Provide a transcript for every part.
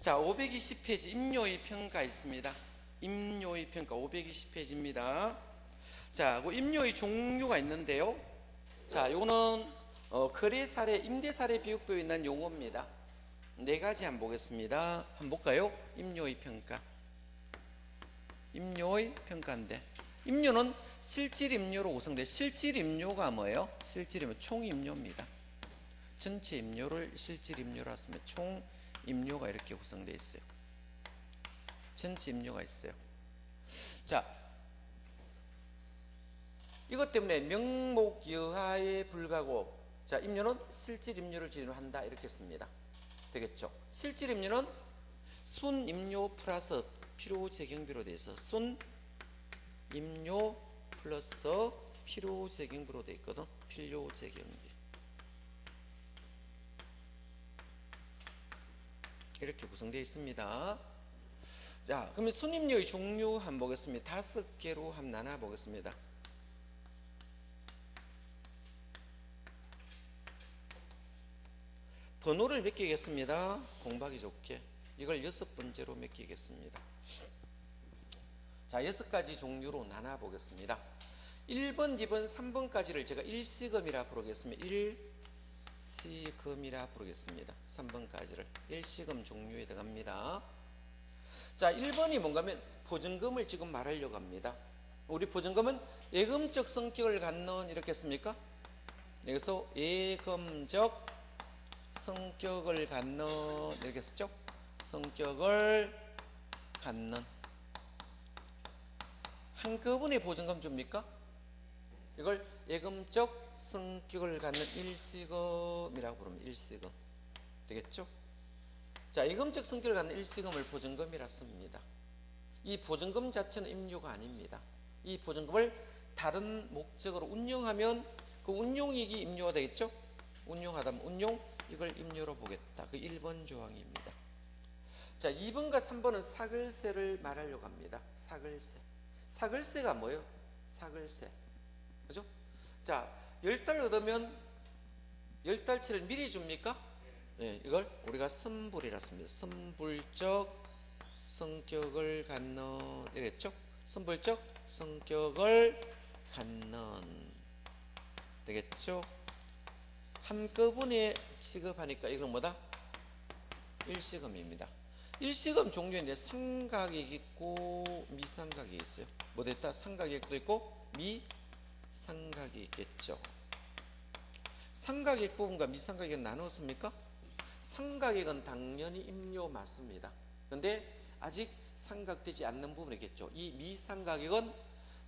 자, 520페이지 임료의 평가 있습니다. 임료의 평가 520페이지입니다. 자, 그 임료의 종류가 있는데요. 자, 요거는 거래 사례, 임대 사례 비율법에 있는 용어입니다. 네 가지 한번 보겠습니다. 한번 볼까요? 임료의 평가. 임료의 평가인데, 임료는 실질 임료로 구성돼. 실질 임료가 뭐예요? 실질 임료, 총 임료입니다. 전체 임료를 실질 임료로 쓰면 총 임료가 이렇게 구성되어 있어요. 전체 임료가 있어요. 자, 이것 때문에 명목여하에 불과하고, 자, 임료는 실질 임료를 기준한다 이렇게 씁니다. 되겠죠? 실질 임료는 순 임료 플러스 필요 재경비로 되어 있어. 순 임료 플러스 필요 재경비로 되어 있거든. 필요 재경비. 이렇게 구성되어 있습니다. 자, 그러면 순임료의 종류 한번 보겠습니다. 5개로 한번 나눠 보겠습니다. 번호를 맡기겠습니다. 공부하기 좋게. 이걸 6번째로 맡기겠습니다. 자, 6가지 종류로 나눠 보겠습니다. 1번, 2번, 3번까지를 제가 일시금이라 부르겠습니다. 일시금이라 부르겠습니다. 3번까지를 일시금 종류에 들어갑니다. 자, 1번이 뭔가 하면 보증금을 지금 말하려고 합니다. 우리 보증금은 예금적 성격을 갖는 이렇게 했습니까? 여기서 예금적 성격을 갖는 이렇게 썼죠? 성격을 갖는 한꺼번에 보증금 줍니까? 이걸 예금적 성격을 갖는 일시금이라고 부릅니다. 일시금. 되겠죠? 자, 예금적 성격을 갖는 일시금을 보증금이라 씁니다. 이 보증금 자체는 임료가 아닙니다. 이 보증금을 다른 목적으로 운용하면 그 운용이익이 임료가 되겠죠? 운용하다면 운용, 이걸 임료로 보겠다. 그 1번 조항입니다. 자, 2번과 3번은 사글세를 말하려고 합니다. 사글세. 사글세가 뭐예요? 사글세. 그죠? 자, 10달 얻으면 10달치를 미리 줍니까? 네, 이걸 우리가 선불이라 씁니다. 선불적 성격을 갖는 이랬죠? 선불적 성격을 갖는 되겠죠? 한꺼번에 지급하니까 이건 뭐다? 일시금입니다. 일시금 종류에 이제 상가액이 있고 미상가액이 있어요. 뭐 됐다? 상가액도 있고 미상가액이 있겠죠. 상가액 부분과 미상가액은 나누었습니까? 상가액은 당연히 임료 맞습니다. 그런데 아직 상각되지 않는 부분이겠죠. 이 미상가액은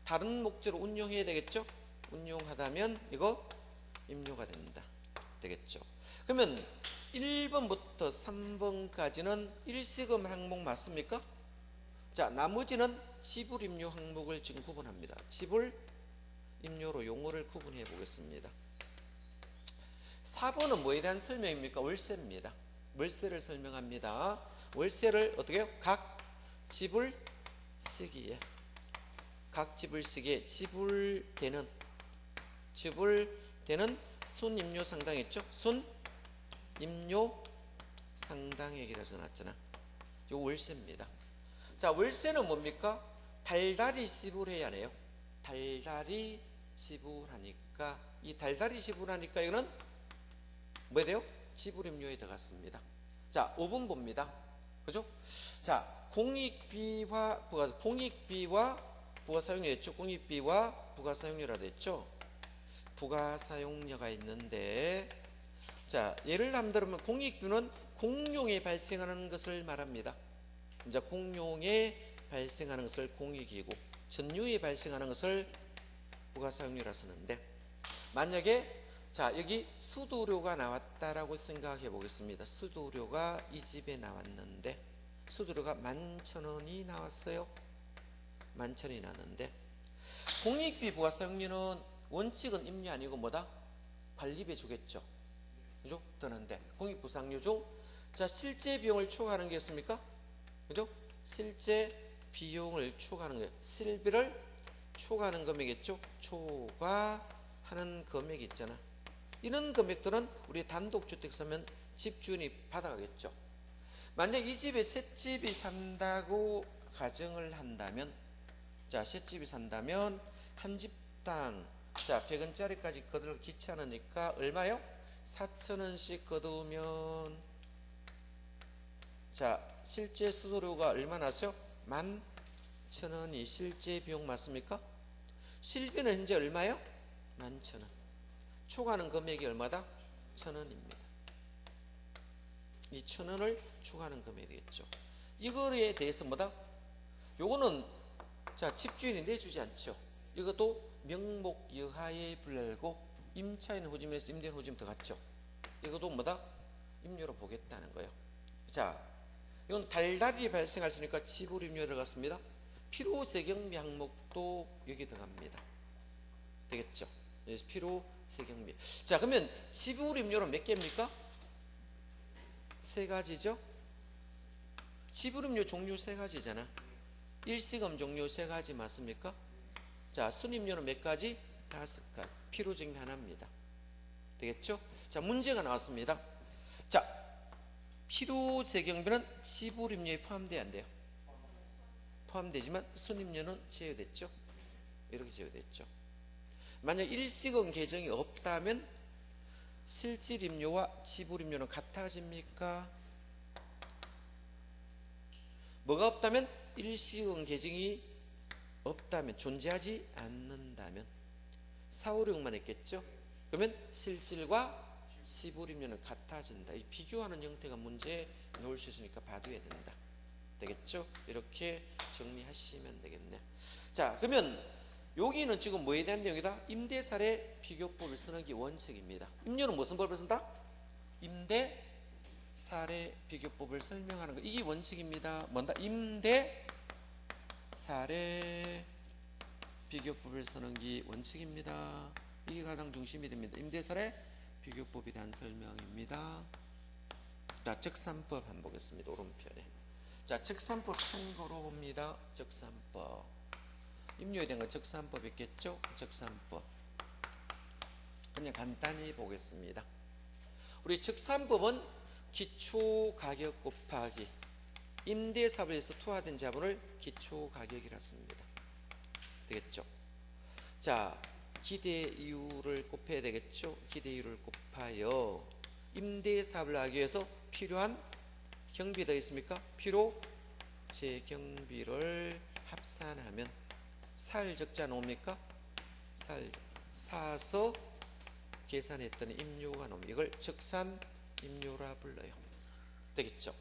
다른 목적으로 운용해야 되겠죠. 운용하다면 이거 임료가 된다. 되겠죠. 그러면 1번부터 3번까지는 일시금 항목 맞습니까? 자, 나머지는 지불임료 항목을 지금 구분합니다. 지불임료로 용어를 구분해 보겠습니다. 4번은 뭐에 대한 설명입니까? 월세입니다. 월세를 설명합니다. 월세를 어떻게 해요? 각 지불 시기에 지불되는 순임료 상당했죠? 순임료 상당액이라 써놨잖아. 요 월세입니다. 자, 월세는 뭡니까? 달달이 지불해야 하네요. 달달이 지불하니까, 이 달달이 지불하니까 이거는 뭐 돼요? 지불임료에 들어갔습니다. 자, 5번 봅니다. 그죠? 자, 공익비와 부가사용료 했죠? 공익비와 부가사용료라고 했죠? 부가사용료가 있는데, 자, 예를 들면 공익비는 공용에 발생하는 것을 말합니다. 이제 공용에 발생하는 것을 공익이고 전유에 발생하는 것을 부가사용료라 쓰는데, 만약에 자, 여기 수도료가 나왔다라고 생각해 보겠습니다. 수도료가 이 집에 나왔는데 수도료가 11,000원이 나왔어요. 11,000원이 나왔는데, 공익비 부가사용료는 원칙은 임료 아니고 뭐다? 관리비 주겠죠. 그죠? 드는데 공익부상료 중, 자, 실제 비용을 초과하는 게 있습니까? 그죠? 실제 비용을 초과하는 거예요. 실비를 초과하는 금액이겠죠? 초과하는 금액이 있잖아. 이런 금액들은 우리 단독주택 사면 집주인이 받아가겠죠. 만약 이 집에 셋 집이 산다고 가정을 한다면, 자, 셋 집이 산다면 한 집당, 자, 100원짜리까지 거둘 귀찮으니까 얼마요? 4,000원씩 거두면, 자, 실제 수수료가 얼마 나죠? 11,000원이 실제 비용 맞습니까? 실비는 현재 얼마요? 11,000원. 추가하는 금액이 얼마다? 1,000원입니다. 이 1,000원을 추가하는 금액이 되겠죠. 이거에 대해서 뭐다? 요거는, 자, 집주인이 내주지 않죠. 이것도 명목 여하에 불과하고 임차인 후짐에서 임대인 후짐 들어갔죠. 이것도 뭐다? 임료로 보겠다는 거예요. 자, 이건 달달이 발생할 수 있으니까 지불 임료 들어갔습니다. 필요재경비 항목도 여기 들어갑니다. 되겠죠? 필요재경비. 자, 그러면 지불 임료는 몇 개입니까? 세 가지죠? 지불 임료 종류 세 가지잖아. 일시금 종류 세 가지 맞습니까? 자, 순임료는 몇 가지? 5가지. 필요재경비 하나입니다. 되겠죠? 자, 문제가 나왔습니다. 자, 필요재경비는 지불임료에 포함돼야 안 돼요? 포함되지만 순임료는 제외됐죠? 이렇게 제외됐죠. 만약 일시금 계정이 없다면 실질임료와 지불임료는 같아집니까? 뭐가 없다면? 일시금 계정이 없다면, 존재하지 않는다면 4, 5, 6만 했겠죠? 그러면 실질과 지불임료는 같아진다. 이 비교하는 형태가 문제에 놓을 수 있으니까 봐둬야 된다. 되겠죠? 이렇게 정리하시면 되겠네. 자, 그러면 여기는 지금 뭐에 대한 내용이다? 임대사례 비교법을 쓰는 게 원칙입니다. 임료는 무슨 법을 쓴다? 임대사례 비교법을 설명하는 거. 이게 원칙입니다. 뭔다? 임대사례 비교법을 쓰는 게 원칙입니다. 이게 가장 중심이 됩니다. 임대사례 비교법에 대한 설명입니다. 자, 적산법 한번 보겠습니다. 오른편에. 자, 적산법 참고로 봅니다. 적산법. 임료에 대한 건 적산법 있겠죠? 적산법. 그냥 간단히 보겠습니다. 우리 적산법은 기초가격 곱하기 임대사업에서 투하된 자본을 기초가격이라 씁니다. 되겠죠? 자, 기대이율을 곱해야 되겠죠? 기대이율을 곱하여 임대사업을 하기 위해서 필요한 경비 더 있습니까? 필요 재경비를 합산하면 살 적자 나옵니까? 사서 계산했더니 임료가 나옵니다. 이걸 적산 임료라 불러요. 되겠죠?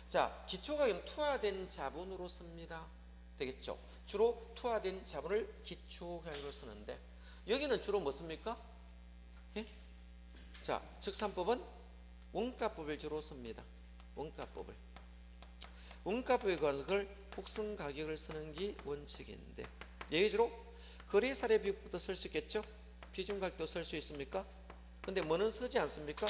자, 기초가격은 투하된 자본으로 씁니다. 되겠죠? 주로 투하된 자본을 기초가격으로 쓰는데 여기는 주로 뭐 씁니까? 예? 자, 적산법은 원가법을 주로 씁니다. 원가법을. 원가법에 관해서 그걸 복선가격을 쓰는 게 원칙인데 예외적으로 거래사례 비율부터 쓸 수 있겠죠? 비중가격도 쓸 수 있습니까? 근데 뭐는 쓰지 않습니까?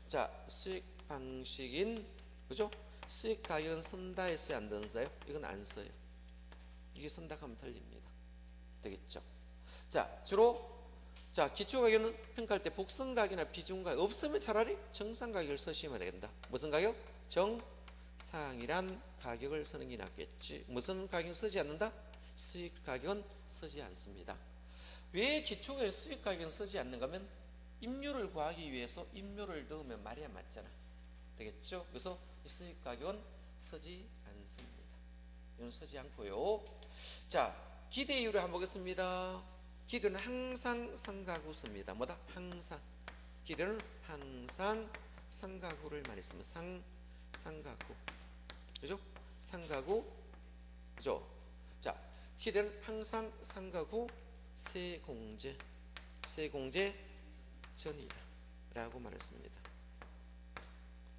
자, 수익 방식인, 그죠? 수익 가격은 쓴다 했어요? 안 쓴다요? 이건 안 써요. 이게 쓴다 하면 틀립니다. 되겠죠? 자, 주로 자, 기초가격은 평가할 때 복선가격이나 비중가격 없으면 차라리 정상가격을 쓰시면 되겠다. 무슨 가격? 정상이란 가격을 쓰는 게 낫겠지. 무슨 가격을 쓰지 않는다? 수익 가격은 쓰지 않습니다. 왜 기초가격 수익 가격은 쓰지 않는가 하면 임료를 구하기 위해서 임료를 넣으면 말이 안 맞잖아. 되겠죠? 그래서 이 수익 가격은 쓰지 않습니다. 이건 쓰지 않고요. 자, 기대이율을 한번 보겠습니다. 기대는 항상 상가구 씁니다. 뭐다? 항상. 기대는 항상 상가구를 많이 씁니다. 상가구. 그죠? 상가구. 그죠? 자, 기대는 항상 상가구 세공제. 세공제 전이다. 라고 말했습니다.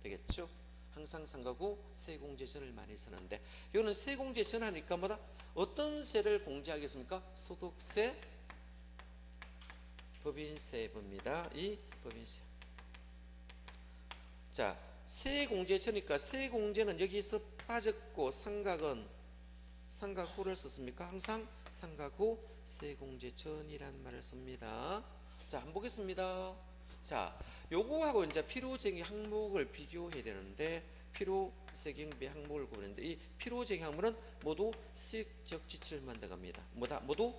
되겠죠? 항상 상가구 세공제 전을 많이 쓰는데 이거는 세공제 전 하니까 뭐다? 어떤 세를 공제하겠습니까? 소득세, 법인세입니다. 이 법인세. 자, 세공제처니까 세공제는 여기서 빠졌고 상각은 상각후를 썼습니까? 항상 상각후 세공제전이라는 말을 씁니다. 자, 한번 보겠습니다. 자, 요거하고 이제 필요쟁이 항목을 비교해야 되는데 필요세경비 항목을 구분했는데 이 필요적 항목은 모두 수익적 지출만 들어갑니다. 뭐다? 모두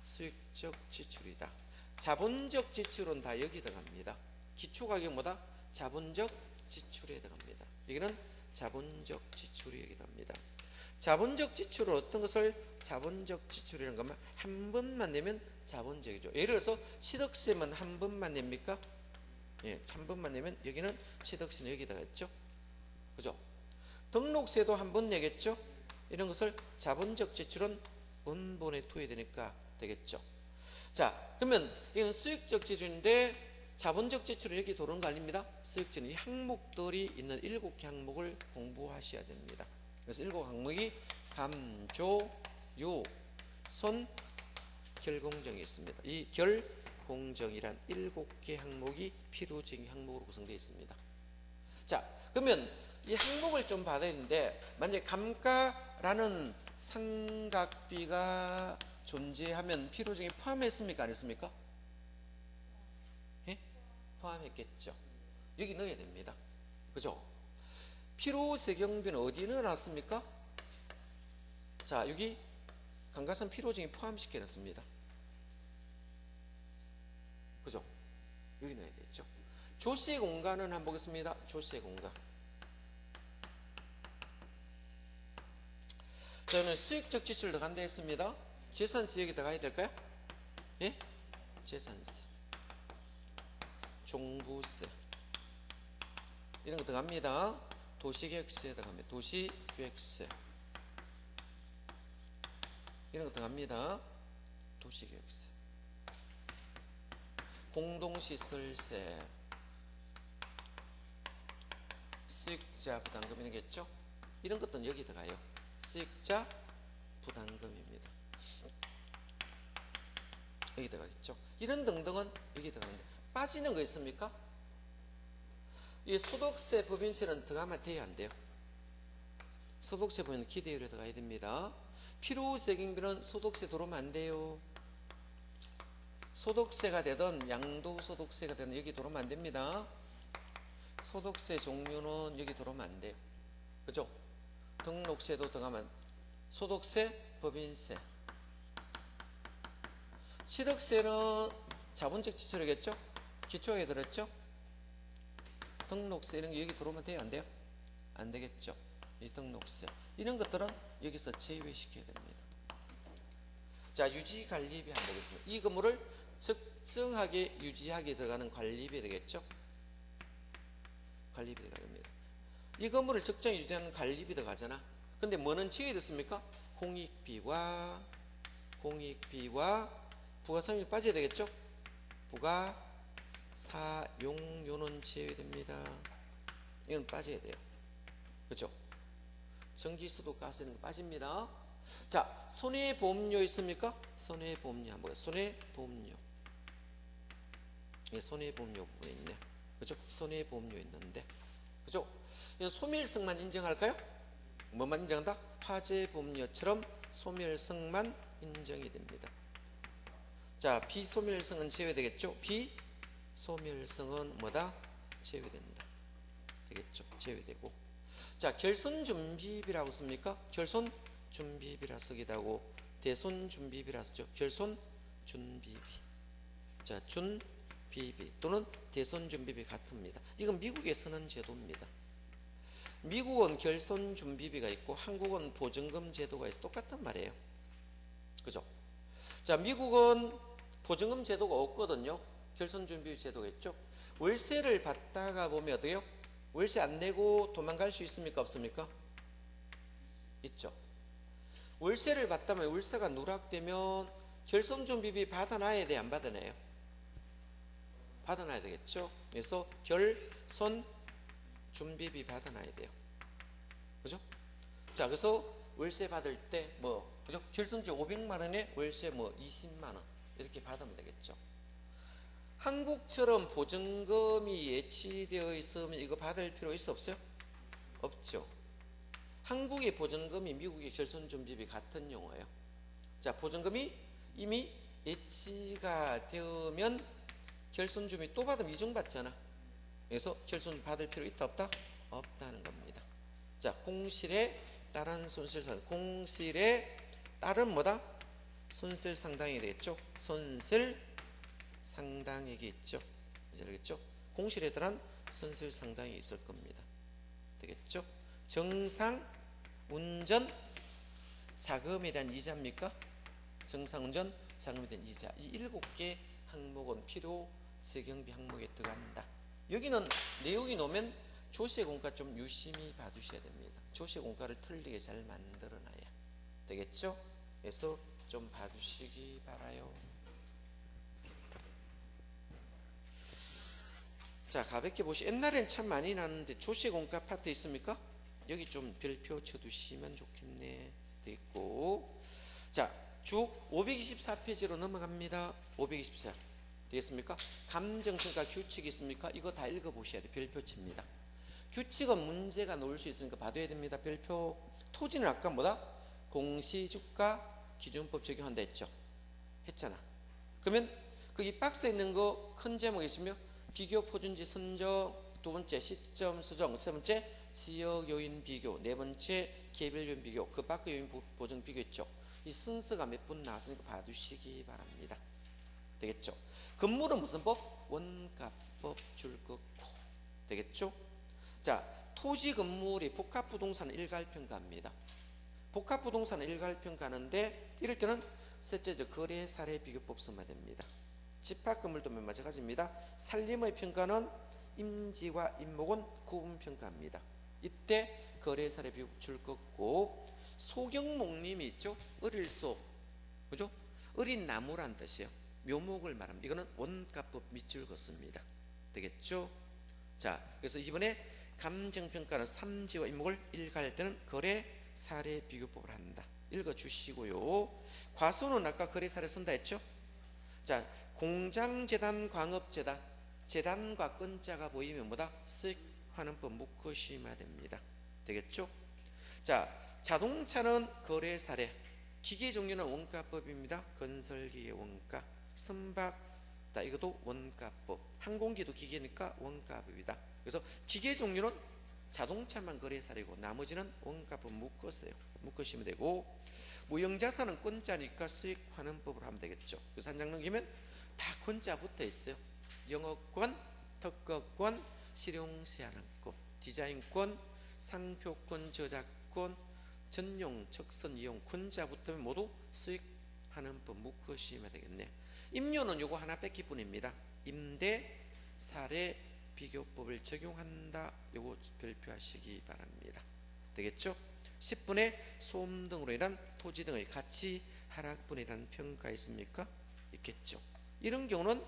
수익적 지출이다. 자본적 지출은 다 여기 들어갑니다. 기초가격 뭐다? 자본적 지출에 들어갑니다. 여기는 자본적 지출이 여기 들어갑니다. 자본적 지출은 어떤 것을 자본적 지출이라는 거면 한 번만 내면 자본적이죠. 예를 들어서 취득세만 한 번만 냅니까? 예, 한 번만 내면 여기는 취득세는 여기다가 있죠. 그죠? 등록세도 한 번 내겠죠. 이런 것을 자본적 지출은 원본에 투여되니까 되겠죠. 자, 그러면 이건 수익적 지출인데 자본적 지출은 여기 들어오는 거 아닙니다. 수익적인 이 항목들이 있는 7개 항목을 공부하셔야 됩니다. 그래서 7항목이 감조, 유, 손, 결공정이 있습니다. 이 결공정이란 7개 항목이 필요적인 항목으로 구성되어 있습니다. 자, 그러면 이 항목을 좀 봐야 되는데 만약에 감가라는 삼각비가 존재하면 필요적인 포함했습니까? 안 했습니까? 예? 포함했겠죠. 여기 넣어야 됩니다. 그죠? 필요세경비는 어디에 넣어놨습니까? 자, 여기 감가상 필요적인 포함시켜 놨습니다. 그죠? 여기 넣어야 되겠죠. 조세 공간은 한번 보겠습니다. 조세 공간. 저는 수익적 지출 들어간다 했습니다. 재산세 여기 들어가야 될까요? 예? 재산세, 종부세 이런 거 들어갑니다. 도시계획세 들어갑니다. 도시계획세 이런 거 들어갑니다. 도시계획세, 공동시설세, 수익자 부담금 이겠죠? 이런 것들은 여기 들어가요. 수익자 부담금입니다. 여기 들어가겠죠. 이런 등등은 여기 들어가는데 빠지는 거 있습니까? 이 소득세, 법인세는 들어가면 돼야 안 돼요? 소득세 보면 기대율에 들어가야 됩니다. 필요세경비는 소득세 들어오면 안 돼요. 소득세가 되든 양도소득세가 되든 여기 들어오면 안 됩니다. 소득세 종류는 여기 들어오면 안 돼요. 그죠? 등록세도 들어가면 소득세, 법인세, 취득세는 자본적 지출이겠죠? 기초에 들었죠? 등록세 이런 게 여기 들어오면 돼요? 안 돼요? 안 되겠죠? 이 등록세 이런 것들은 여기서 제외시켜야 됩니다. 자, 유지관리비 한번 보겠습니다. 이 건물을 적정하게 유지하게 들어가는 관리비 되겠죠? 관리비 들어갑니다. 이 건물을 적정히 유지하는 관리비 들어가잖아. 근데 뭐는 제외됐습니까? 공익비와 부가사용이 빠져야 되겠죠? 부가사용료는 제외됩니다. 이건 빠져야 돼요. 그렇죠? 전기수도 가스 이런 거 빠집니다. 자, 손해보험료 있습니까? 손해보험료 한번 보세요. 손해보험료. 예, 손해보험료 부분에 있네. 그죠? 손해보험료 있는데. 그죠? 이건 소멸성만 인정할까요? 뭐만 인정한다? 화재보험료처럼 소멸성만 인정이 됩니다. 자, 비소멸성은 제외되겠죠? 비소멸성은 뭐다? 제외된다. 되겠죠? 제외되고. 자, 결손준비비라고 씁니까? 결손준비비라 쓰기도 하고 대손준비비라 쓰죠. 결손준비비. 자, 준비비 또는 대손준비비 같습니다. 이건 미국에 쓰는 제도입니다. 미국은 결손준비비가 있고 한국은 보증금 제도가 있어 똑같단 말이에요. 그죠? 자, 미국은 보증금 제도가 없거든요. 결손준비비 제도가 있죠. 월세를 받다가 보면 어때요? 월세 안 내고 도망갈 수 있습니까? 없습니까? 있죠. 월세를 받다면 월세가 누락되면 결손준비비 받아놔야 돼? 안 받아내요? 받아놔야 되겠죠. 그래서 결손준비비 받아놔야 돼요. 그죠? 자, 그래서 월세 받을 때 그죠? 결손주 500만 원에 월세 20만 원 이렇게 받으면 되겠죠. 한국처럼 보증금이 예치되어 있으면 이거 받을 필요 있어 없어요? 없죠. 한국의 보증금이 미국의 결손준비비 같은 용어예요. 자, 보증금이 이미 예치가 되면 결손준비 또 받으면 이중받잖아. 그래서 결손준비 받을 필요 있다 없다? 없다는 겁니다. 자, 공실에 따른 손실상당. 공실에 따른 뭐다? 손실상당이 되겠죠. 손실상당이겠죠. 이제 알겠죠? 공실에 따른 손실상당이 있을 겁니다. 되겠죠? 정상 운전 자금에 대한 이자입니까? 정상운전 자금에 대한 이자. 이 7개 항목은 필요 세경비 항목에 들어간다. 여기는 내용이 놓으면 조세공과 좀 유심히 봐두셔야 됩니다. 조세공과를 틀리게 잘 만들어놔야 되겠죠? 그래서 좀 봐두시기 바라요. 자, 가볍게 보시. 옛날엔 참 많이 나왔는데 조세공과 파트 있습니까? 여기 좀 별표 쳐두시면 좋겠네. 됐고, 자, 쭉 524페이지로 넘어갑니다. 524 되겠습니까? 감정평가 규칙이 있습니까? 이거 다 읽어보셔야 돼요. 별표 칩니다. 규칙은 문제가 나올 수 있으니까 봐둬야 됩니다. 별표. 토지는 아까 뭐다? 공시주가 기준법 적용한다 했죠? 했잖아. 그러면 거기 박스에 있는 거 큰 제목이 있으며 비교 표준지 선정, 두 번째 시점 수정, 세 번째 지역 요인 비교, 네 번째 개별 요인 비교, 그 밖의 요인 보정 비교 있죠. 이 순서가 몇 분 나왔으니까 봐두시기 바랍니다. 되겠죠? 건물은 무슨 법? 원가법 줄긋고. 되겠죠? 자, 토지 건물이 복합부동산 일괄평가입니다. 복합부동산 일괄평가하는데 이럴 때는 셋째 거래 사례 비교법 쓰면 됩니다. 집합건물도 마찬가지입니다. 산림의 평가는 임지와 임목은 구분평가입니다. 이때 거래 사례 비교법 줄긋고, 소경목림이 있죠? 어릴 소, 그죠? 어린 나무란 뜻이에요. 묘목을 말합니다. 이거는 원가법 밑줄 긋습니다. 되겠죠? 자, 그래서 이번에 감정평가는 삼지와 임목을 일괄할 때는 거래 사례 비교법을 한다. 읽어주시고요. 과소는 아까 거래 사례 쓴다 했죠? 자, 공장재단, 광업재단, 재단과 건자가 보이면 뭐다? 수익환원법 묶으시면 됩니다. 되겠죠? 자, 자동차는 거래 사례, 기계 종류는 원가법입니다. 건설기계 원가, 선박, 이것도 원가법. 항공기도 기계니까 원가법이다. 그래서 기계 종류는 자동차만 거래 사례고 나머지는 원가법 묶으시면 되고, 무형자산은 권자니까 수익환원법으로 하면 되겠죠. 그래서 한 장 넘기면 다 권자 붙어 있어요. 영업권, 특허권, 실용시한권, 디자인권, 상표권, 저작권, 전용, 적선, 이용, 권자 붙으면 모두 수익환원법 묶으시면 되겠네. 임료는 요거 하나 뺏기 뿐입니다. 임대, 사례, 비교법을 적용한다. 요거 별표하시기 바랍니다. 되겠죠? 10분의 소음 등으로 인한 토지 등의 가치 하락분에 대한 평가 있습니까? 있겠죠. 이런 경우는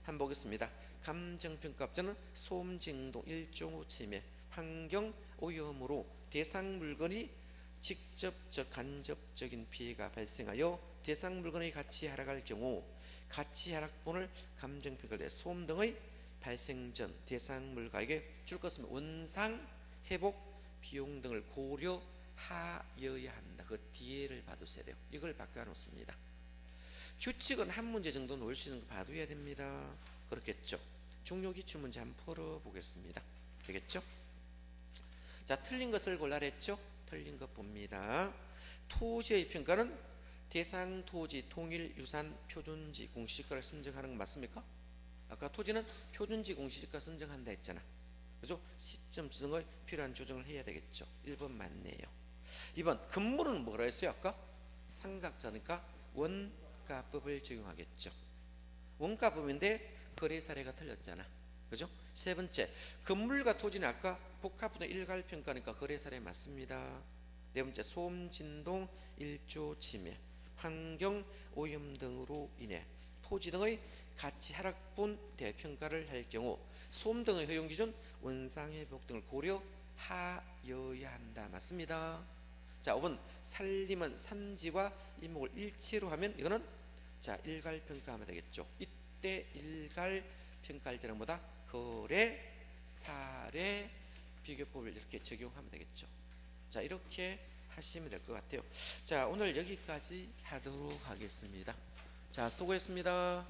한번 보겠습니다. 감정평가업자는 소음 진동, 일종의 침해, 환경 오염으로 대상 물건이 직접적 간접적인 피해가 발생하여 대상 물건의 가치 하락할 경우 가치 하락분을 감정평가할 때 소음 등의 발생 전 대상 물가에게 줄 것은 원상 회복 비용 등을 고려하여야 한다. 그 뒤에를 봐두셔야 돼요. 이걸 바꿔 놓습니다. 규칙은 한 문제 정도 놓을 수 있는 거 봐둬야 됩니다. 그렇겠죠. 중요 기출 문제 한번 풀어보겠습니다. 되겠죠? 자, 틀린 것을 골라냈죠? 틀린 것 봅니다. 토지의 평가는 대상 토지 통일 유산 표준지 공시지가를 선정하는 거 맞습니까? 아까 토지는 표준지 공시지가 선정한다 했잖아. 그죠? 시점 수정에 필요한 조정을 해야 되겠죠. 1번 맞네요. 2번 건물은 뭐라 했어요? 아까 삼각자니까 원가법을 적용하겠죠. 원가법인데 거래 사례가 틀렸잖아. 그죠? 세 번째, 건물과 토지는 아까 복합부동 일괄평가니까 거래 사례 맞습니다. 네 번째, 소음, 진동, 일조 침해, 환경 오염 등으로 인해 토지 등의 가치 하락분 대평가를 할 경우 소음 등의 허용 기준, 원상회복 등을 고려하여야 한다. 맞습니다. 자, 5번 산림은 산지와 임목을 일체로 하면 이거는 자 일괄평가하면 되겠죠. 이때 일괄평가할 때는 뭐다? 거래, 사례, 비교법을 이렇게 적용하면 되겠죠. 자, 이렇게 하시면 될 것 같아요. 자, 오늘 여기까지 하도록 하겠습니다. 자, 수고했습니다.